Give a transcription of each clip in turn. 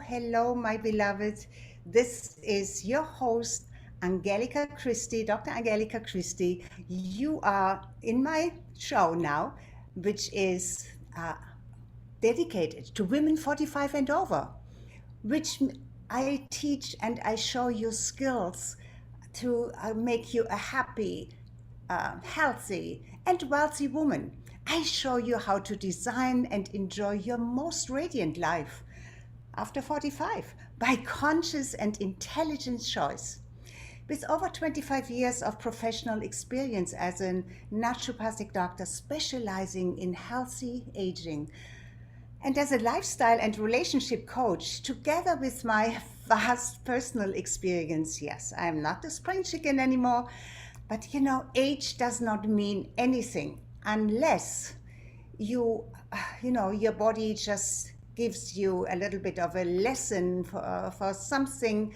hello, my beloved. This is your host, Angelika Christie, Dr. Angelika Christie. You are in my show now, which is dedicated to women 45 and over, which I teach and I show you skills to make you a happy, healthy, and wealthy woman. I show you how to design and enjoy your most radiant life after 45 by conscious and intelligent choice. With over 25 years of professional experience as a naturopathic doctor specializing in healthy aging, and as a lifestyle and relationship coach, together with my vast personal experience, yes, I am not a spring chicken anymore, but age does not mean anything unless you, your body just gives you a little bit of a lesson for something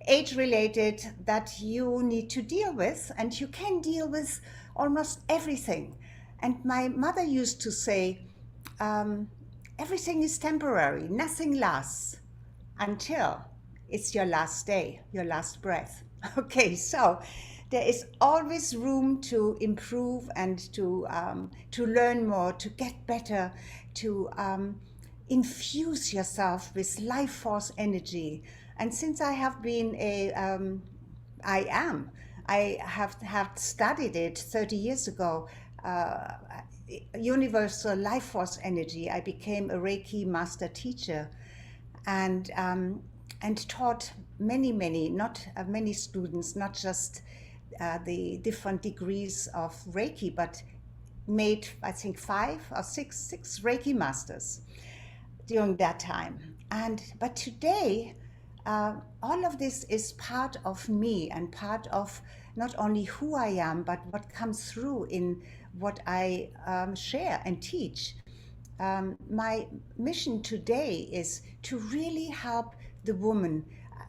age related that you need to deal with, and you can deal with almost everything. And my mother used to say, um, everything is temporary, nothing lasts until it's your last day, your last breath. Okay, so there is always room to improve and to learn more, to get better, to infuse yourself with life force energy. And since I have been I am, I have studied it 30 years ago. Uh, Universal life force energy. I became a Reiki master teacher, and taught many students, not just the different degrees of Reiki, but made, I think, six Reiki masters during that time. But today, all of this is part of me and part of not only who I am, but what comes through in what I share and teach. My mission today is to really help the woman.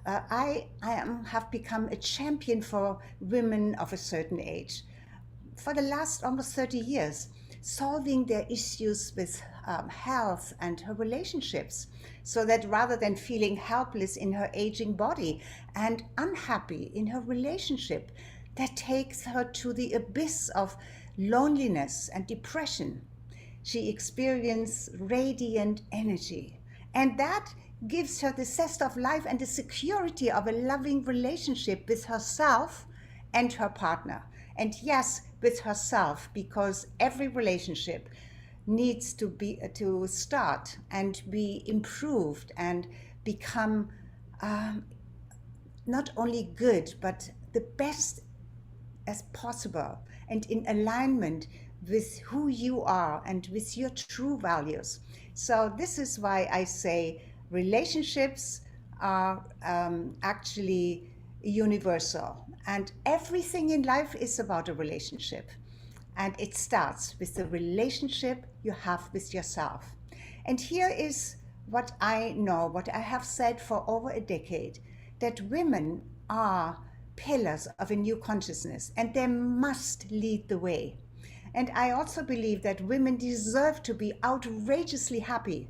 Have become a champion for women of a certain age for the last almost 30 years, solving their issues with health and her relationships, so that rather than feeling helpless in her aging body and unhappy in her relationship, that takes her to the abyss of loneliness and depression, she experiences radiant energy. And that gives her the zest of life and the security of a loving relationship with herself and her partner. And yes, with herself, because every relationship needs to start and be improved and become um, not only good, but the best as possible and in alignment with who you are and with your true values. So, this is why I say relationships are actually universal, and everything in life is about a relationship. And it starts with the relationship you have with yourself. And here is what I know, what I have said for over a decade, that women are pillars of a new consciousness and they must lead the way. And I also believe that women deserve to be outrageously happy.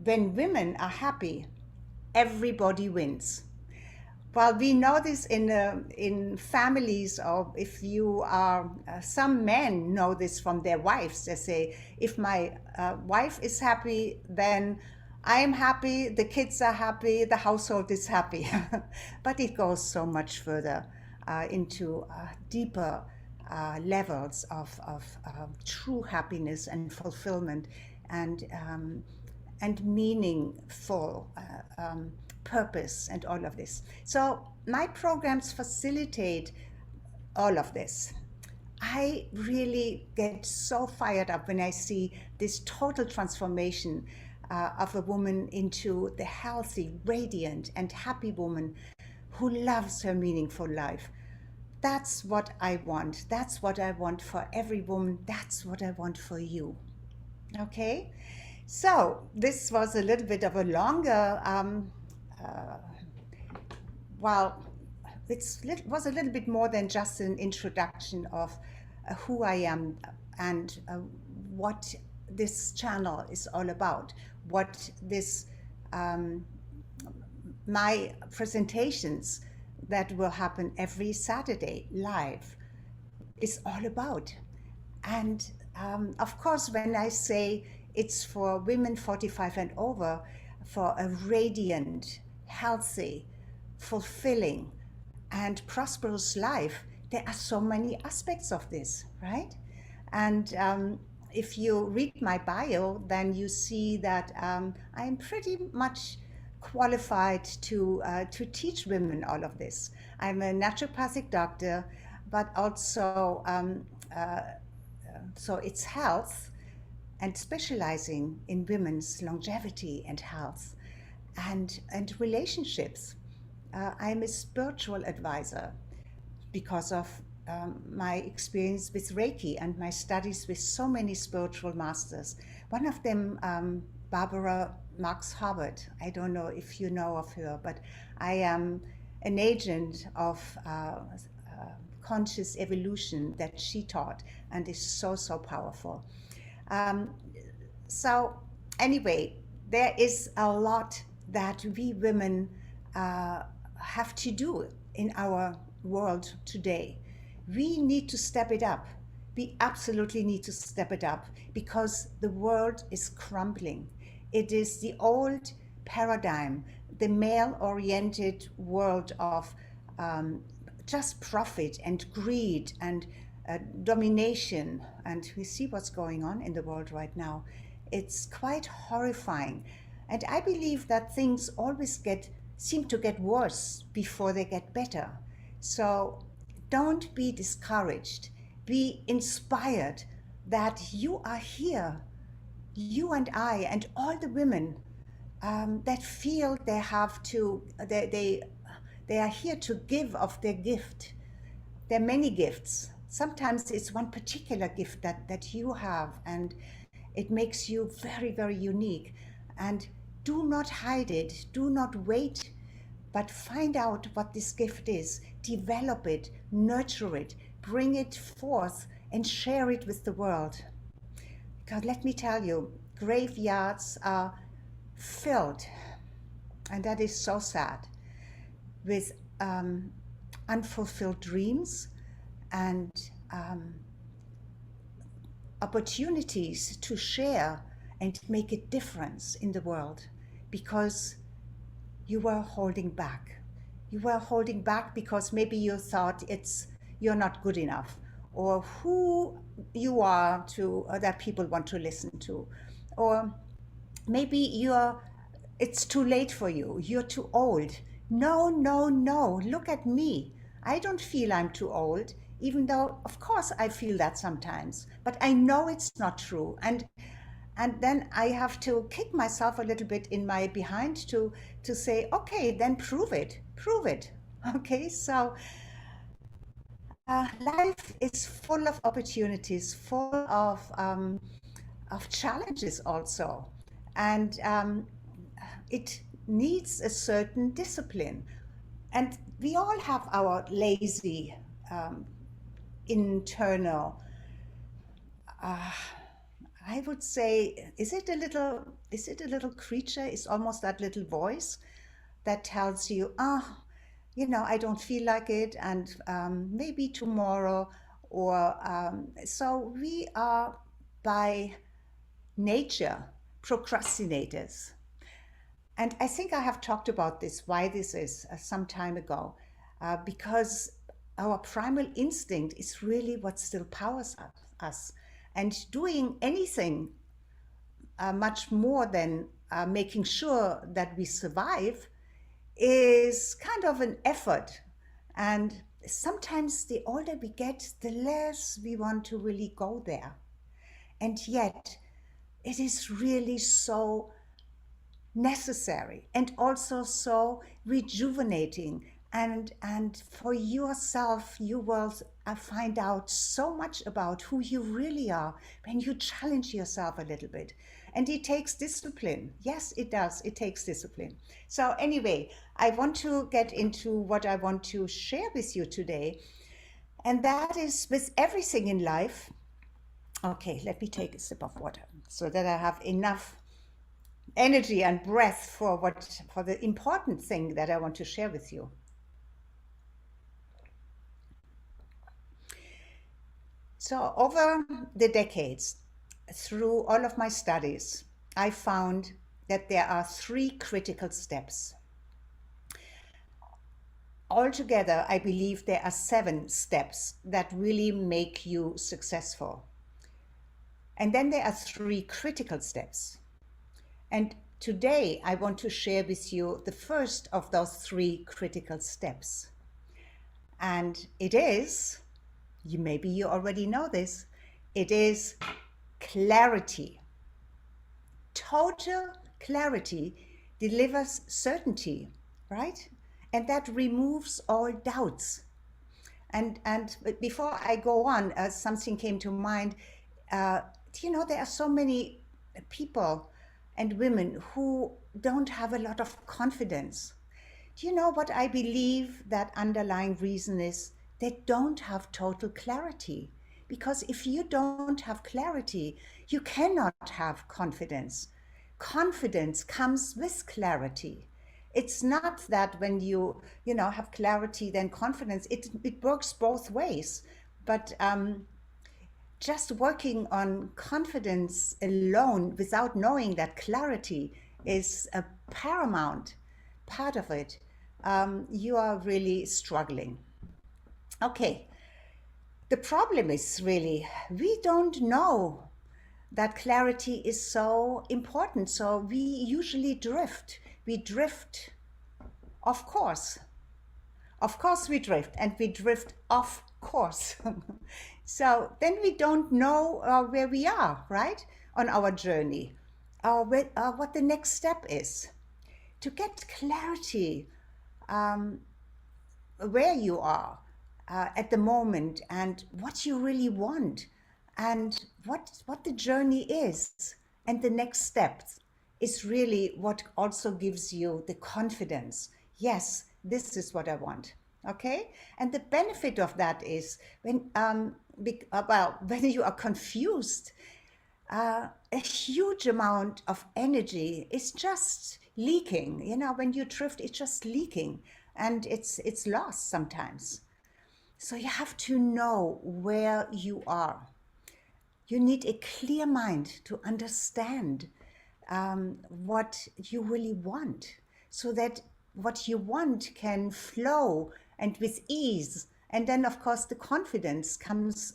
When women are happy, everybody wins. Well, we know this in families, or if you are, some men know this from their wives. They say, if my wife is happy, then I am happy, the kids are happy, the household is happy. But it goes so much further into deeper levels of true happiness and fulfillment, and meaningful purpose and all of this. So my programs facilitate all of this. I really get so fired up when I see this total transformation of a woman into the healthy, radiant, and happy woman who loves her meaningful life. That's what I want. That's what I want for every woman. That's what I want for you. Okay? So, this was a little bit of a longer, uh, well, was a little bit more than just an introduction of who I am and what this channel is all about, what this my presentations that will happen every Saturday live is all about. And of course, when I say it's for women 45 and over, for a radiant, healthy, fulfilling, and prosperous life, there are so many aspects of this, right? And if you read my bio, then you see that I'm pretty much qualified to teach women all of this. I'm a naturopathic doctor, but also so it's health and specializing in women's longevity and health and relationships. I'm a spiritual advisor because of my experience with Reiki and my studies with so many spiritual masters. One of them, Barbara Marx Hubbard. I don't know if you know of her, but I am an agent of conscious evolution that she taught and is so, so powerful. Um, so anyway, there is a lot that we women have to do in our world today. We need to step it up. We absolutely need to step it up because the world is crumbling. It is the old paradigm, the male-oriented world of just profit and greed and domination. And we see what's going on in the world right now. It's quite horrifying. And I believe that things always seem to get worse before they get better. So don't be discouraged. Be inspired that you are here, you and I, and all the women that feel they have to, they are here to give of their gift. There are many gifts. Sometimes it's one particular gift that you have, and it makes you very, very unique. And do not hide it. Do not wait, but find out what this gift is. Develop it, nurture it, bring it forth, and share it with the world. God, let me tell you, graveyards are filled, and that is so sad, with unfulfilled dreams and opportunities to share and make a difference in the world, because you were holding back. You were holding back because maybe you thought you're not good enough, or who you are to that people want to listen to, or maybe it's too late for you. You're too old. No, no, no. Look at me. I don't feel I'm too old, even though, of course, I feel that sometimes. But I know it's not true. And then I have to kick myself a little bit in my behind to say, okay, then prove it. Prove it. Okay, so life is full of opportunities, full of challenges also. And it needs a certain discipline. And we all have our lazy internal, I would say, is it a little creature? It's almost that little voice that tells you, I don't feel like it, and maybe tomorrow, or so we are by nature procrastinators. And I think I have talked about this, why this is some time ago, because our primal instinct is really what still powers us. And doing anything much more than making sure that we survive is kind of an effort. And sometimes the older we get, the less we want to really go there. And yet, it is really so necessary and also so rejuvenating, and for yourself you will find out so much about who you really are when you challenge yourself a little bit. And it takes discipline. Yes, it does. It takes discipline. So anyway, I want to get into what I want to share with you today, and that is with everything in life. Okay, let me take a sip of water so that I have enough energy and breath for the important thing that I want to share with you. So over the decades, through all of my studies, I found that there are three critical steps. Altogether, I believe there are 7 steps that really make you successful. And then there are 3 critical steps. And today I want to share with you the first of those 3 critical steps. And it is, maybe you already know this, it is clarity. Total clarity delivers certainty, right? And that removes all doubts. And before I go on, something came to mind. Uh, there are so many people and women who don't have a lot of confidence. Do you know what I believe that underlying reason is? They don't have total clarity. Because if you don't have clarity, you cannot have confidence. Confidence comes with clarity. It's not that when you have clarity, then confidence. It works both ways. But just working on confidence alone without knowing that clarity is a paramount part of it, you are really struggling. Okay, the problem is really we don't know that clarity is so important. So we usually drift. We drift, of course. Of course we drift, and we drift off course. So then we don't know where we are, right, on our journey, what the next step is. To get clarity where you are at the moment and what you really want and what the journey is and the next steps is really what also gives you the confidence. Yes, this is what I want. Okay, and the benefit of that is when when you are confused, a huge amount of energy is just leaking. When you drift, it's just leaking, and it's lost sometimes. So you have to know where you are. You need a clear mind to understand what you really want, so that what you want can flow and with ease. And then, of course, the confidence comes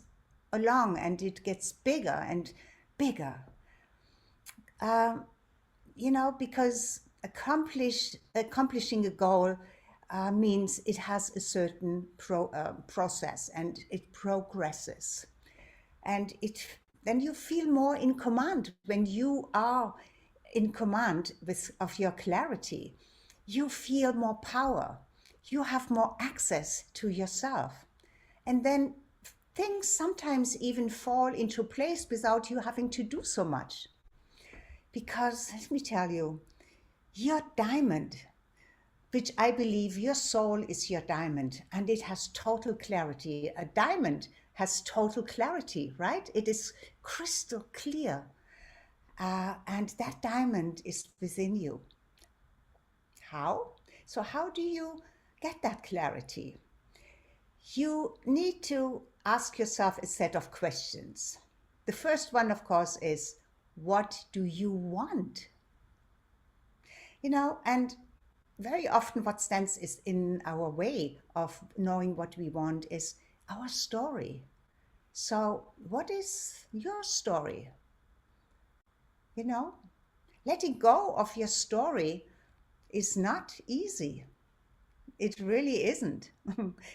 along and it gets bigger and bigger. Because accomplishing a goal means it has a certain process and it progresses. And then you feel more in command. When you are in command of your clarity, you feel more power. You have more access to yourself. And then things sometimes even fall into place without you having to do so much. Because let me tell you, your diamond, which I believe your soul is your diamond, and it has total clarity. A diamond has total clarity, right? It is crystal clear. And that diamond is within you. How? So how do you get that clarity? You need to ask yourself a set of questions. The first one, of course, is, what do you want? And very often what stands is in our way of knowing what we want is our story. So what is your story? Letting go of your story is not easy. It really isn't.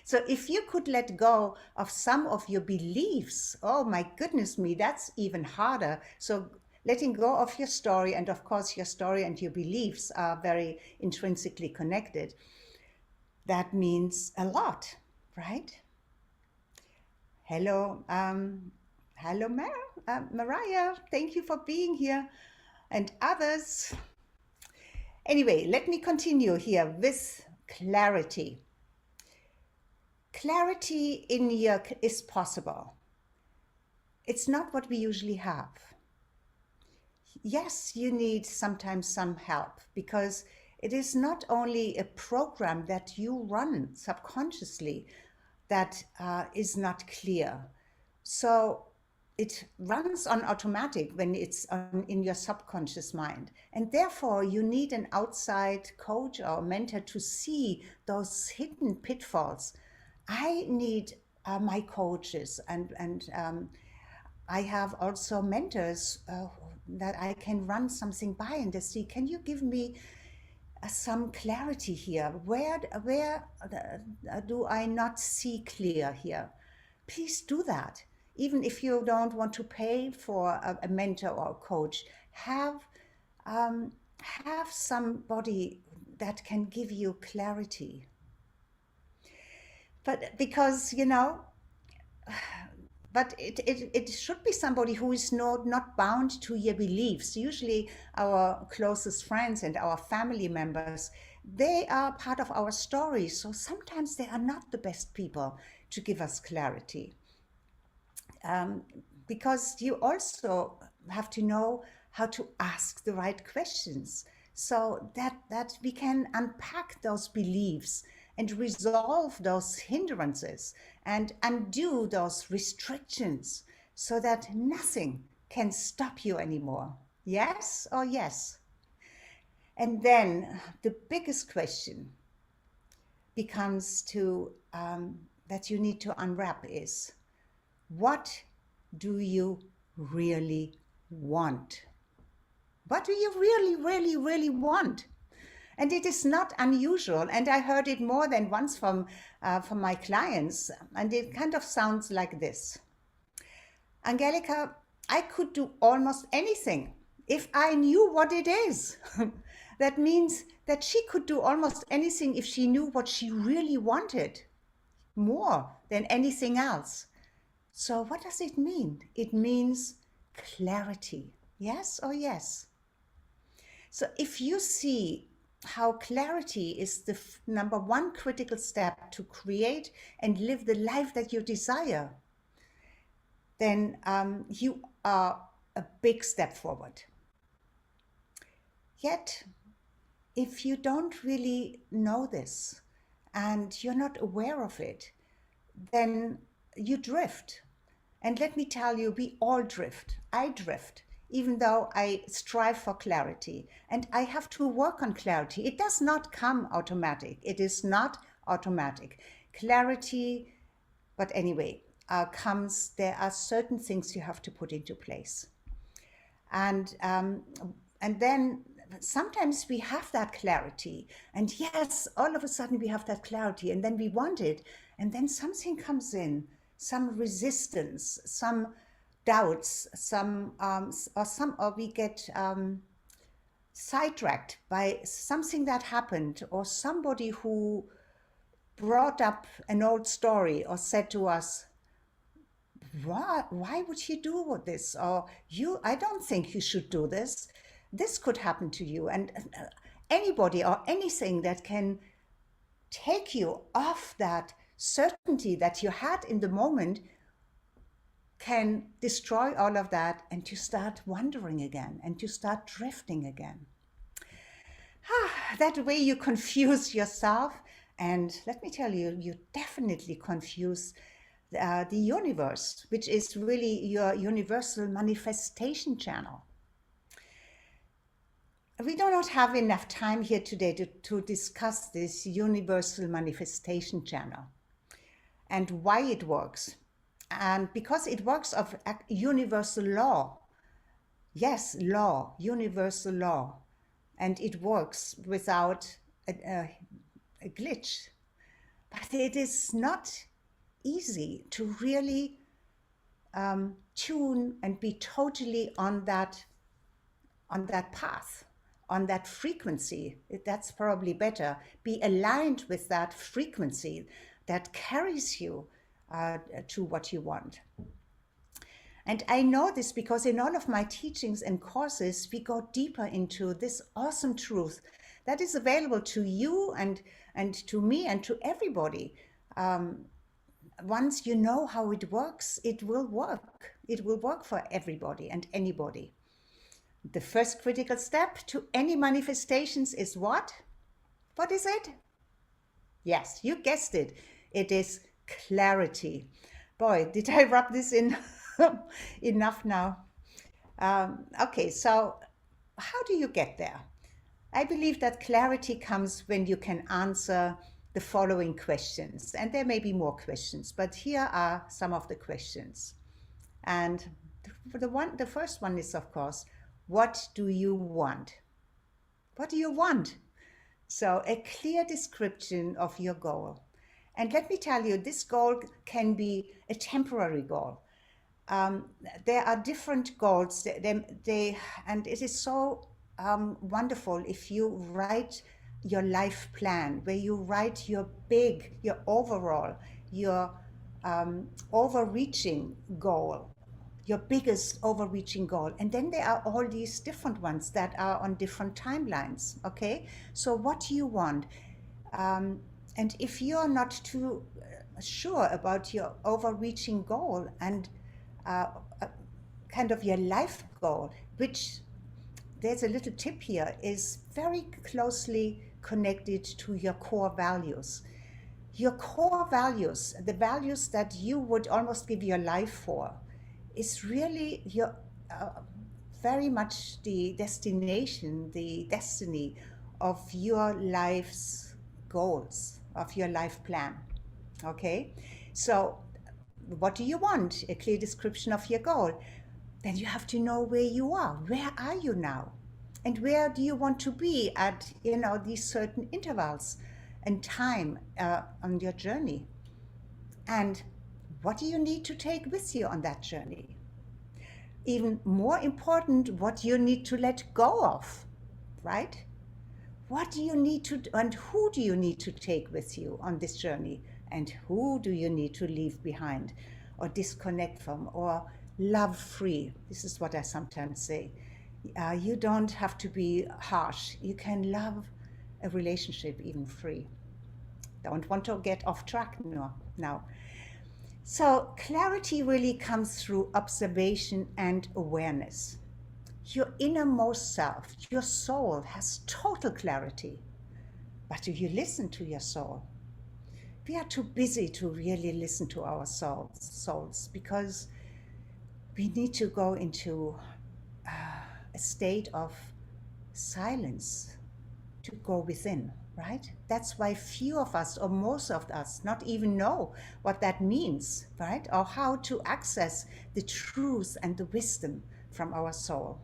So if you could let go of some of your beliefs, oh my goodness me, that's even harder. So letting go of your story, and of course your story and your beliefs are very intrinsically connected. That means a lot, right? Hello, Mariah, thank you for being here, and others. Anyway, let me continue here with clarity. Clarity is possible. It's not what we usually have. yes, you need sometimes some help because it is not only a program that you run subconsciously that is not clear. So it runs on automatic when it's in your subconscious mind. And therefore, you need an outside coach or mentor to see those hidden pitfalls. I need my coaches, and I have also mentors that I can run something by and they see, can you give me some clarity here? Where do I not see clear here? Please do that. Even if you don't want to pay for a mentor or a coach, um, have somebody that can give you clarity. But because, but it should be somebody who is not bound to your beliefs. Usually our closest friends and our family members, they are part of our story. So sometimes they are not the best people to give us clarity. um, because you also have to know how to ask the right questions so that we can unpack those beliefs and resolve those hindrances and undo those restrictions so that nothing can stop you anymore. Yes or yes? And then the biggest question becomes to that you need to unwrap is, what do you really want? What do you really, really, really want? And it is not unusual. And I heard it more than once from my clients. And it kind of sounds like this: Angelika, I could do almost anything if I knew what it is. That means that she could do almost anything if she knew what she really wanted more than anything else. So what does it mean? It means clarity. Yes or yes? So if you see how clarity is the number one critical step to create and live the life that you desire, then you are a big step forward. Yet, if you don't really know this and you're not aware of it, then you drift. And let me tell you, we all drift. I drift, even though I strive for clarity. And I have to work on clarity. It does not come automatic. It is not automatic. Clarity, but anyway, there are certain things you have to put into place. And then sometimes we have that clarity, and yes, all of a sudden we have that clarity, and then we want it, and then something comes in, some resistance, some doubts, or we get sidetracked by something that happened, or somebody who brought up an old story or said to us, why would you do this? Or I don't think you should do this. This could happen to you. And anybody or anything that can take you off that certainty that you had in the moment can destroy all of that, and you start wandering again and you start drifting again. That way you confuse yourself, and let me tell you, you definitely confuse the universe, which is really your universal manifestation channel. We do not have enough time here today to discuss this universal manifestation channel and why it works. And because it works of universal law. Yes, law, universal law. And it works without a glitch. But it is not easy to really tune and be totally on that path, on that frequency. That's probably better. Be aligned with that frequency that carries you to what you want. And I know this because in all of my teachings and courses, we go deeper into this awesome truth that is available to you and to me and to everybody. Once you know how it works, it will work. It will work for everybody and anybody. The first critical step to any manifestations is what? What is it? Yes, you guessed it. It is clarity. Boy, did I rub this in enough now? Okay, so how do you get there? I believe that clarity comes when you can answer the following questions. And there may be more questions, but here are some of the questions. And the first one is, of course, what do you want? What do you want? So, a clear description of your goal. And let me tell you, this goal can be a temporary goal. Um, there are different goals, and it is so wonderful if you write your life plan, where you write your overall, your overreaching goal, your biggest overreaching goal. And then there are all these different ones that are on different timelines. Okay, so what do you want? And if you're not too sure about your overreaching goal and uh, uh, kind of your life goal, which there's a little tip here, is very closely connected to your core values. Your core values, the values that you would almost give your life for, is really your very much the destination, the destiny of your life's goals, of your life plan. Okay, so what do you want? A clear description of your goal. Then you have to know where you are. Where are you now? And where do you want to be at, these certain intervals and time on your journey? And what do you need to take with you on that journey? Even more important, what you need to let go of, right? What do you need to, and who do you need to take with you on this journey? And who do you need to leave behind or disconnect from or love free? This is what I sometimes say. You don't have to be harsh. You can love a relationship even free. Don't want to get off track now. So clarity really comes through observation and awareness. Your innermost self, your soul, has total clarity. But do you listen to your soul? We are too busy to really listen to our souls because we need to go into a state of silence to go within, right? That's why few of us, or most of us, not even know what that means, right? Or how to access the truth and the wisdom from our soul.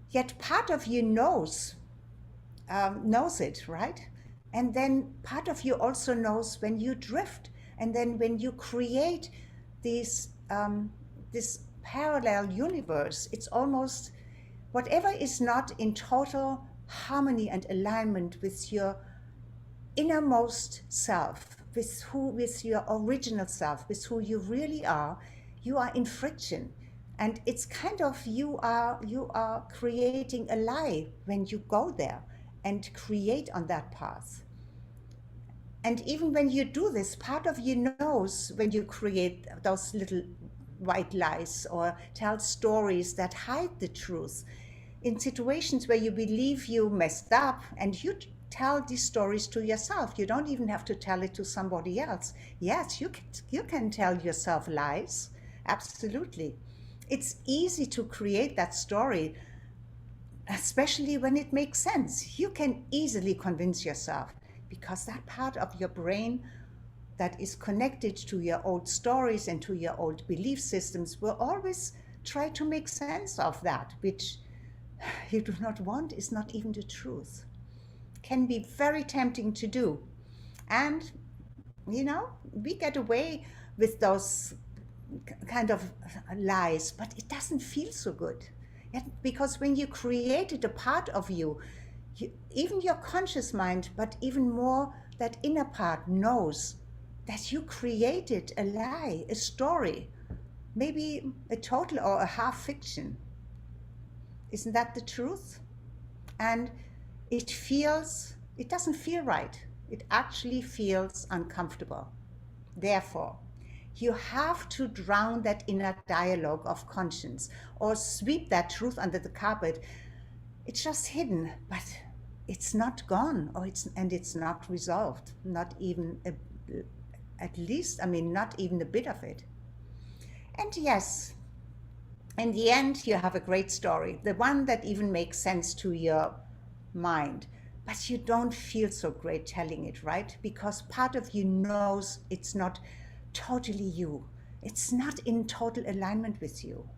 Yet part of you knows it, right? And then part of you also knows when you drift, and then when you create this parallel universe, it's almost whatever is not in total harmony and alignment with your innermost self, with your original self, with who you really are, you are in friction. And it's kind of you are creating a lie when you go there and create on that path. And even when you do this, part of you knows when you create those little white lies or tell stories that hide the truth in situations where you believe you messed up, and you tell these stories to yourself. You don't even have to tell it to somebody else. Yes, you can tell yourself lies. Absolutely. It's easy to create that story, especially when it makes sense. You can easily convince yourself because that part of your brain that is connected to your old stories and to your old belief systems will always try to make sense of that, which you do not want, is not even the truth. Can be very tempting to do. And, we get away with those kind of lies, but it doesn't feel so good. Because when you created a part of you, even your conscious mind, but even more that inner part knows that you created a lie, a story, maybe a total or a half fiction. Isn't that the truth? And it doesn't feel right. It actually feels uncomfortable. Therefore, You have to drown that inner dialogue of conscience or sweep that truth under the carpet. It's just hidden, but it's not gone, it's not resolved, not even at least, not even a bit of it. And yes, in the end, you have a great story, the one that even makes sense to your mind, but you don't feel so great telling it, right? Because part of you knows it's not totally you. It's not in total alignment with you.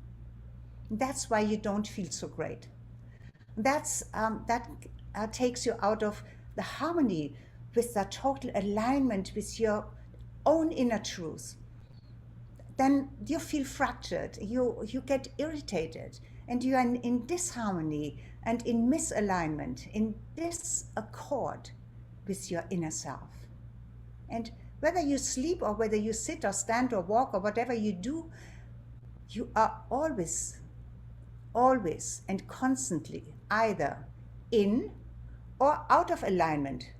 That's why you don't feel so great. That takes you out of the harmony with the total alignment with your own inner truth. Then you feel fractured, you get irritated, and you are in disharmony and in misalignment, in disaccord with your inner self. And whether you sleep or whether you sit or stand or walk or whatever you do, you are always and constantly either in or out of alignment,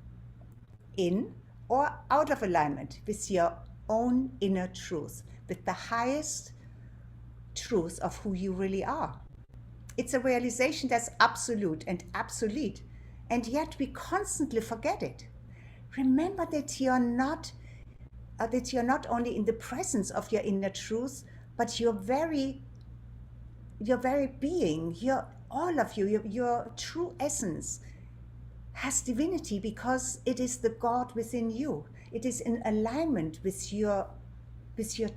in or out of alignment with your own inner truth, with the highest truth of who you really are. It's a realization that's absolute and obsolete, and yet we constantly forget it. Remember that you're not only in the presence of your inner truth, but your very being, all of you, your true essence has divinity because it is the God within you. It is in alignment with your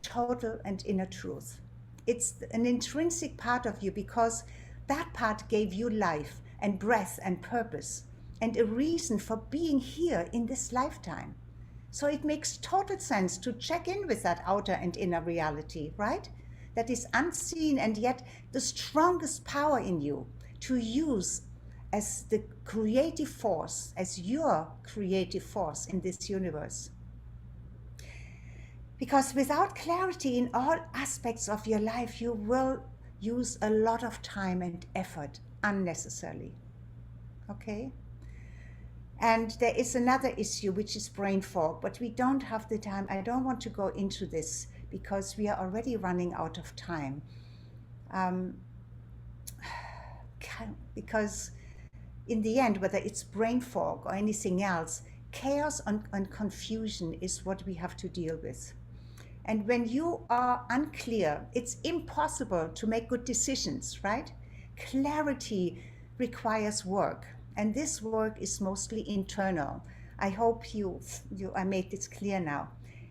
total and inner truth. It's an intrinsic part of you because that part gave you life and breath and purpose and a reason for being here in this lifetime. So it makes total sense to check in with that outer and inner reality, right? That is unseen and yet the strongest power in you to use as the creative force, as your creative force in this universe. Because without clarity in all aspects of your life, you will use a lot of time and effort unnecessarily. Okay? And there is another issue, which is brain fog, but we don't have the time. I don't want to go into this because we are already running out of time. Because in the end, whether it's brain fog or anything else, chaos and confusion is what we have to deal with. And when you are unclear, it's impossible to make good decisions, right? Clarity requires work, and this work is mostly internal. I hope I made this clear now.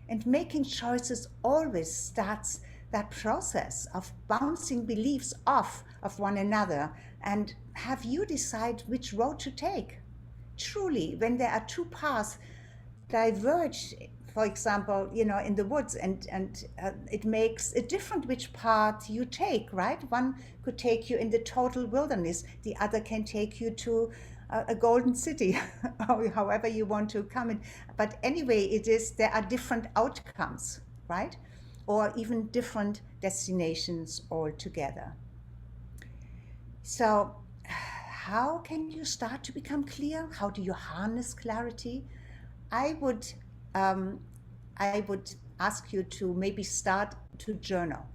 And making choices always starts that process of bouncing beliefs off of one another and have you decide which road to take. Truly, when there are two paths diverge, for example, in the woods, and it makes a difference which path you take, right? One could take you in the total wilderness, the other can take you to a golden city, or however you want to come in. But anyway, there are different outcomes, right? Or even different destinations altogether. So how can you start to become clear? How do you harness clarity? I would ask you to maybe start to journal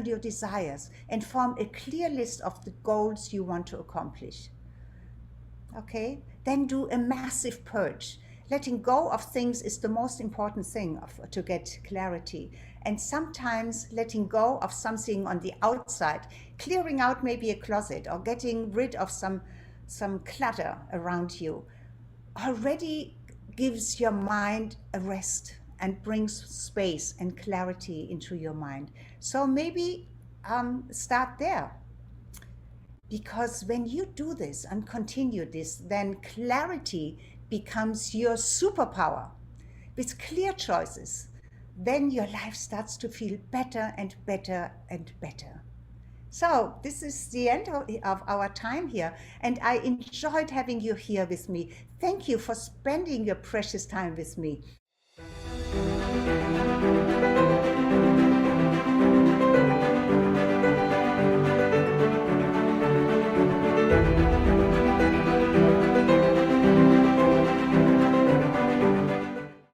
your desires and form a clear list of the goals you want to accomplish. Okay, then do a massive purge. Letting go of things is the most important thing to get clarity. And sometimes letting go of something on the outside, clearing out maybe a closet or getting rid of some clutter around you, already gives your mind a rest and brings space and clarity into your mind. So maybe start there. Because when you do this and continue this, then clarity becomes your superpower. With clear choices, then your life starts to feel better and better and better. So this is the end of our time here, and I enjoyed having you here with me. Thank you for spending your precious time with me.